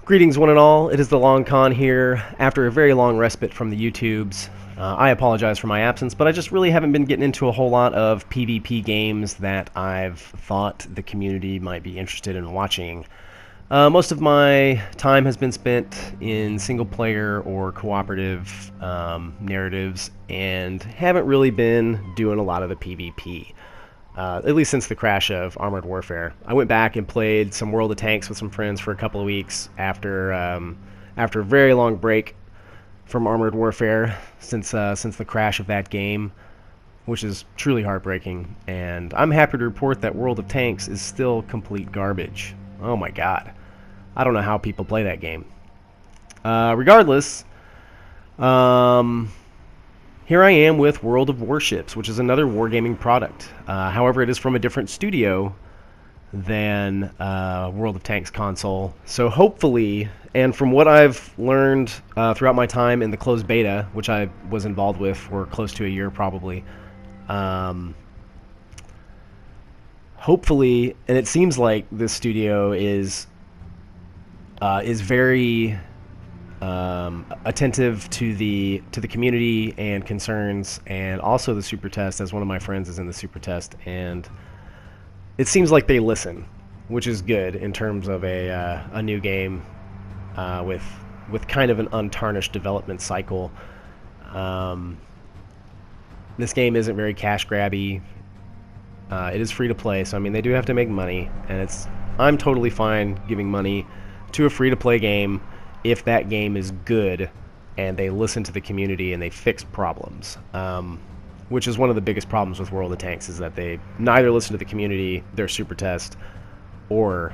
Greetings one and all, it is the Long Con here. After a very long respite from the YouTubes, I apologize for my absence, but I just really haven't been getting into a whole lot of PvP games that I've thought the community might be interested in watching. Most of my time has been spent in single-player or cooperative narratives, and haven't really been doing a lot of the PvP. At least since the crash of Armored Warfare. I went back and played some World of Tanks with some friends for a couple of weeks after a very long break from Armored Warfare since the crash of that game, which is truly heartbreaking. And I'm happy to report that World of Tanks is still complete garbage. Oh my god. I don't know how people play that game. Regardless, here I am with World of Warships, which is another wargaming product. However, it is from a different studio than World of Tanks console. So hopefully, and from what I've learned throughout my time in the closed beta, which I was involved with for close to a year probably, hopefully, and it seems like this studio is very attentive to the community and concerns, and also the super test, as one of my friends is in the super test, and it seems like they listen, which is good in terms of a new game with kind of an untarnished development cycle. This game isn't very cash grabby. It is free to play, so I mean they do have to make money, and I'm totally fine giving money to a free to play game if that game is good and they listen to the community and they fix problems, which is one of the biggest problems with World of Tanks, is that they neither listen to the community, their super test, or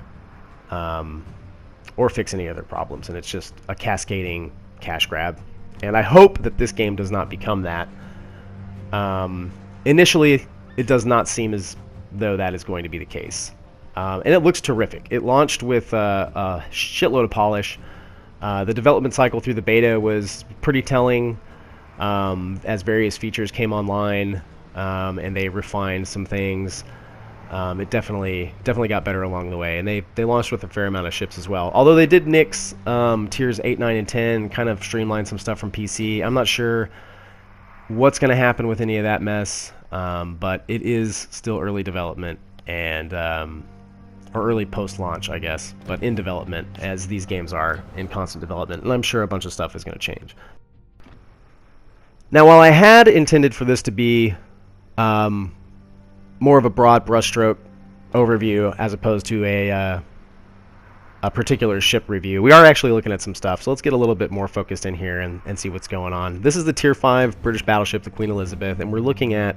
fix any other problems, and it's just a cascading cash grab. And I hope that this game does not become that. Initially, it does not seem as though that is going to be the case, and it looks terrific. It launched with a shitload of polish. The development cycle through the beta was pretty telling, as various features came online, and they refined some things. It definitely got better along the way, and they launched with a fair amount of ships as well. Although they did nix tiers 8, 9, and 10, kind of streamline some stuff from PC. I'm not sure what's going to happen with any of that mess, but it is still early development, and or early post-launch, I guess, but in development, as these games are in constant development, and I'm sure a bunch of stuff is going to change. Now, while I had intended for this to be more of a broad brushstroke overview as opposed to a particular ship review, we are actually looking at some stuff, so let's get a little bit more focused in here and see what's going on. This is the Tier 5 British battleship, the Queen Elizabeth, and we're looking at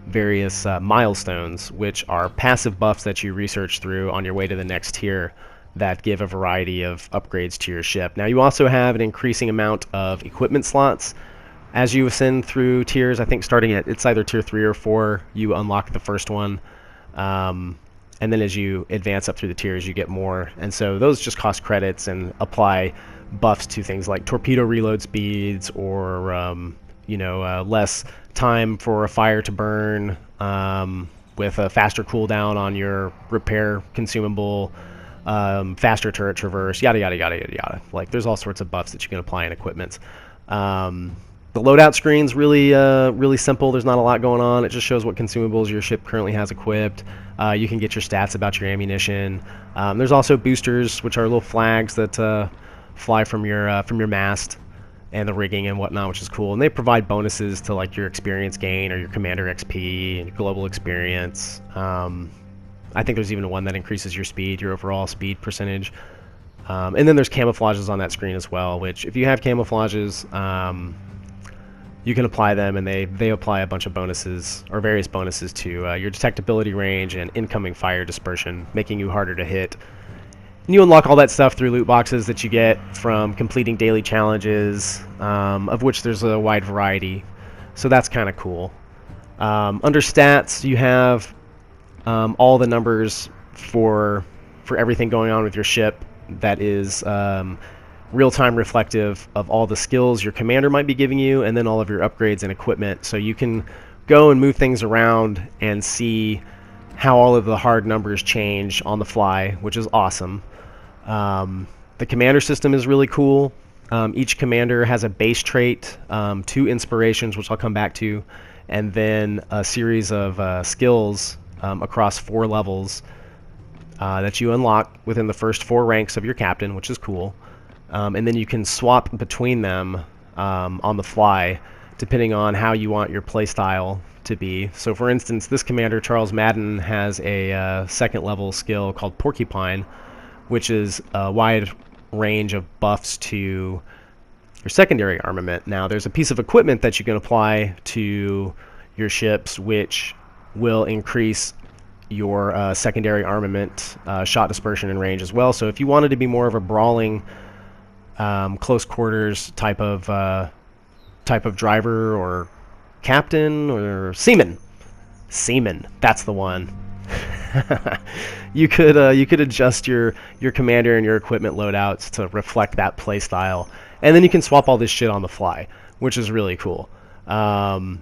various milestones, which are passive buffs that you research through on your way to the next tier that give a variety of upgrades to your ship. Now, you also have an increasing amount of equipment slots as you ascend through tiers. I think starting at, it's either tier 3 or 4, you unlock the first one, and then as you advance up through the tiers, you get more, and so those just cost credits and apply buffs to things like torpedo reload speeds, or less time for a fire to burn, with a faster cooldown on your repair consumable, faster turret traverse, yada yada yada yada yada. Like, there's all sorts of buffs that you can apply in equipment. The loadout screen's really simple. There's not a lot going on. It just shows what consumables your ship currently has equipped. You can get your stats about your ammunition. There's also boosters, which are little flags that fly from your mast and the rigging and whatnot, which is cool. And they provide bonuses to, like, your experience gain or your commander XP and your global experience. I think there's even one that increases your speed, your overall speed percentage. And then there's camouflages on that screen as well, which if you have camouflages, you can apply them, and they apply a bunch of bonuses, or various bonuses, to your detectability range and incoming fire dispersion, making you harder to hit. And you unlock all that stuff through loot boxes that you get from completing daily challenges, of which there's a wide variety. So that's kind of cool. Under stats, you have all the numbers for everything going on with your ship that is real-time reflective of all the skills your commander might be giving you, and then all of your upgrades and equipment. So you can go and move things around and see how all of the hard numbers change on the fly, which is awesome. The commander system is really cool. Each commander has a base trait, 2 inspirations, which I'll come back to, and then a series of skills across 4 levels that you unlock within the first 4 ranks of your captain, which is cool. And then you can swap between them on the fly, depending on how you want your playstyle to be. So for instance, this commander, Charles Madden, has a 2nd level skill called Porcupine, which is a wide range of buffs to your secondary armament. Now there's a piece of equipment that you can apply to your ships which will increase your secondary armament, shot dispersion, and range as well. So if you wanted to be more of a brawling, close quarters type of driver or captain or seaman, that's the one. You could adjust your commander and your equipment loadouts to reflect that play style, and then you can swap all this shit on the fly, which is really cool. And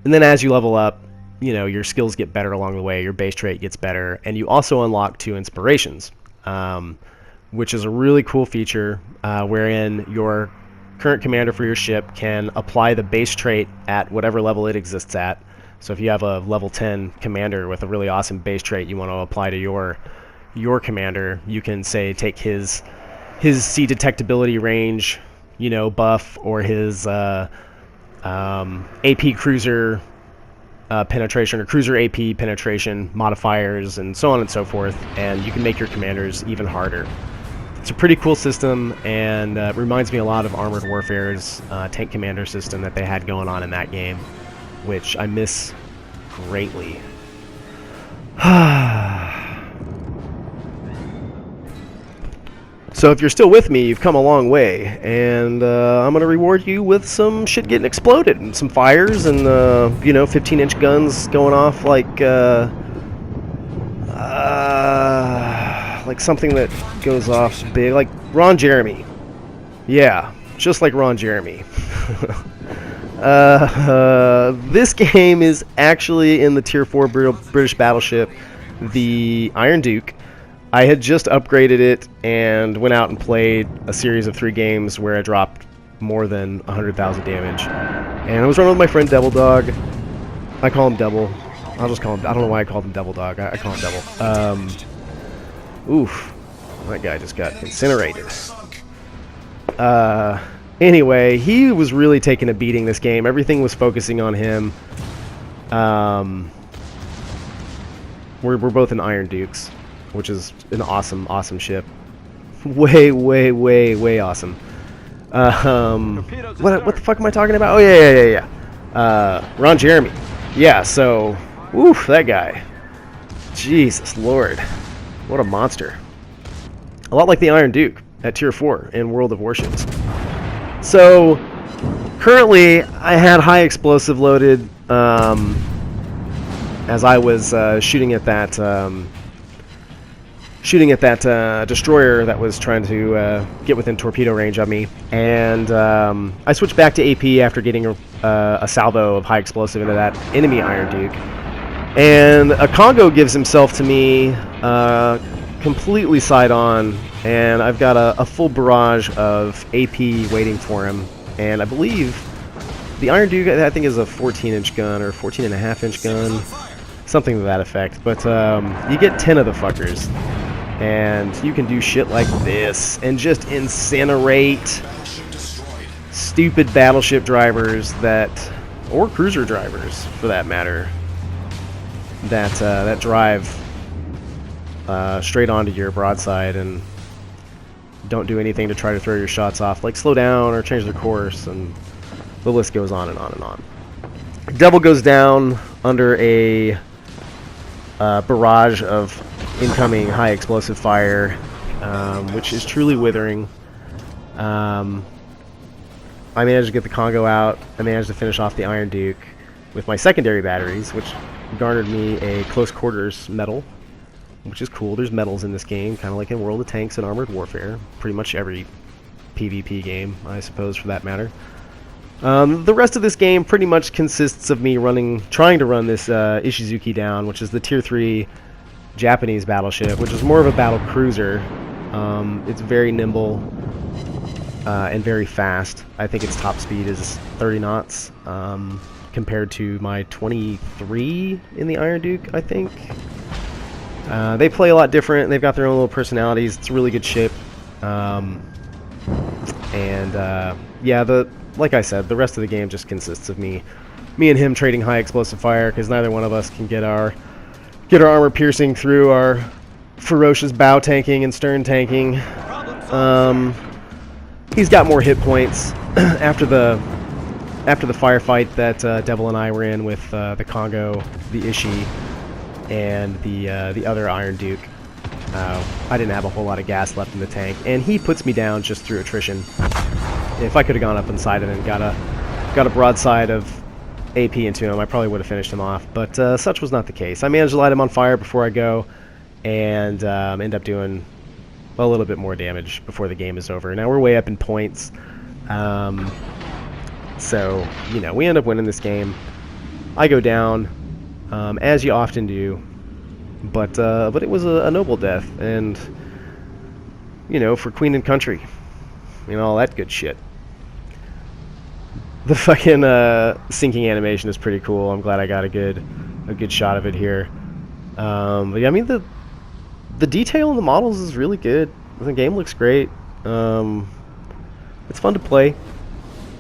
then as you level up, you know, your skills get better along the way, your base trait gets better, and you also unlock 2 inspirations, which is a really cool feature wherein your current commander for your ship can apply the base trait at whatever level it exists at. So if you have a level 10 commander with a really awesome base trait you want to apply to your commander, you can say take his sea detectability range, you know, buff, or his AP cruiser penetration, or cruiser AP penetration modifiers, and so on and so forth, and you can make your commanders even harder. It's a pretty cool system, and it reminds me a lot of Armored Warfare's tank commander system that they had going on in that game, which I miss greatly. So if you're still with me, you've come a long way, and I'm going to reward you with some shit getting exploded, and some fires, and, you know, 15-inch guns going off like something that goes off big, like Ron Jeremy. Yeah, just like Ron Jeremy. This game is actually in the Tier 4 British battleship, the Iron Duke. I had just upgraded it and went out and played a series of 3 games where I dropped more than 100,000 damage. And I was running with my friend Devil Dog. I call him Devil. I'll just call him... I don't know why I called him Devil Dog. I call him Devil. Oof. That guy just got incinerated. Anyway, he was really taking a beating this game. Everything was focusing on him. We're both in Iron Dukes, which is an awesome, awesome ship. Way, way, way, way awesome. What the fuck am I talking about? Oh, yeah. Ron Jeremy. Yeah, so, oof, that guy. Jesus Lord. What a monster. A lot like the Iron Duke at Tier 4 in World of Warships. So, currently, I had high explosive loaded as I was shooting at that destroyer that was trying to get within torpedo range of me, and I switched back to AP after getting a salvo of high explosive into that enemy Iron Duke, and a Congo gives himself to me completely side on, and I've got a full barrage of AP waiting for him, and I believe the Iron Duke, I think, is a 14-inch gun or 14.5-inch gun, something to that effect, but you get 10 of the fuckers, and you can do shit like this and just incinerate stupid battleship drivers or cruiser drivers for that matter, that drive straight onto your broadside and don't do anything to try to throw your shots off, like slow down or change their course, and the list goes on and on and on. Devil goes down under a barrage of incoming high explosive fire, which is truly withering. I managed to get the Congo out. I managed to finish off the Iron Duke with my secondary batteries, which garnered me a close quarters medal, which is cool. There's medals in this game, kind of like in World of Tanks and Armored Warfare. Pretty much every PvP game, I suppose, for that matter. The rest of this game pretty much consists of me trying to run this Ishizuki down, which is the Tier 3 Japanese battleship, which is more of a battle cruiser. It's very nimble and very fast. I think its top speed is 30 knots compared to my 23 in the Iron Duke, I think. They play a lot different. They've got their own little personalities. It's a really good ship. Yeah, like I said, the rest of the game just consists of me and him trading high explosive fire, because neither one of us can get our armor piercing through our ferocious bow tanking and stern tanking. He's got more hit points after the firefight that Devil and I were in with the Congo, the Ishii, and the other Iron Duke. I didn't have a whole lot of gas left in the tank, and he puts me down just through attrition. If I could have gone up inside it and got a broadside of AP into him, I probably would have finished him off, but such was not the case. I managed to light him on fire before I go, and end up doing a little bit more damage before the game is over. Now we're way up in points, so you know, we end up winning this game. I go down, as you often do, but it was a noble death, and you know, for Queen and Country, you know, all that good shit. The fucking sinking animation is pretty cool. I'm glad I got a good shot of it here. But yeah, I mean, the detail in the models is really good. The game looks great. It's fun to play.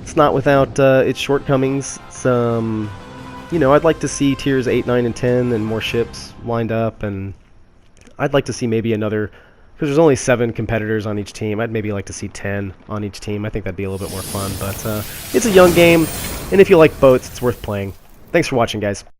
It's not without its shortcomings. It's, you know, I'd like to see tiers 8, 9, and 10 and more ships lined up, and I'd like to see maybe another, because there's only 7 competitors on each team. I'd maybe like to see 10 on each team. I think that'd be a little bit more fun, but it's a young game, and if you like boats, it's worth playing. Thanks for watching, guys.